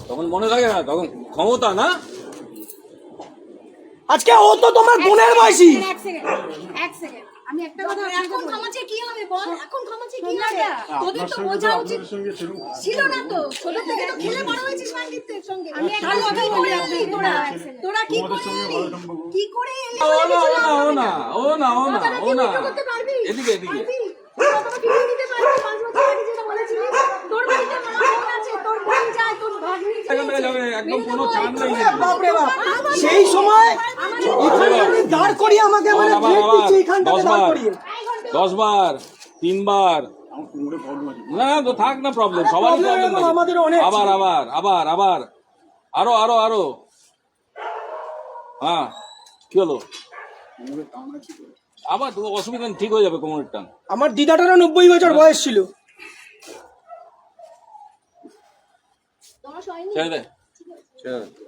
তখন মনে থাকে না, তখন ক্ষমতা না। আজকে ও তো তোমার বোনের বয়সী। এক সেকেন্ড আমি একটা কথা, এখন থামাচ্ছে কি হবে বল, এখন থামাচ্ছে কি হবে? তোদের তো বোঝা উচিত ছিল না তো, ছোট থেকে তো খেলে বড় হয়েছিস মানদীপ্তের সঙ্গে। আমি একটা কথা বলি, আপনি তোরা কি করে ও না ও না ও না ও না ও না ও না, এদিকে এদিকে। একদম কোনো চান নেই। বাপরে বাপ, সেই সময় এখানে দাঁড় করিয়ে আমাকে মানে থ্রেট দিচ্ছে, এখানটাতে দাঁড় করিয়ে 10 বার 3 বার না তো থাক না, প্রবলেম সবারই প্রবলেম থাকে। আমাদের অনেক আবার আবার আবার আবার আরো আরো আরো। হ্যাঁ কি হলো আবার? তো অসুবিধা নেই, ঠিক হয়ে যাবে কোমরের টান। আমার দিদাটারও 90 বছর বয়স ছিল। ছেড়ে দে ছেড়ে দে।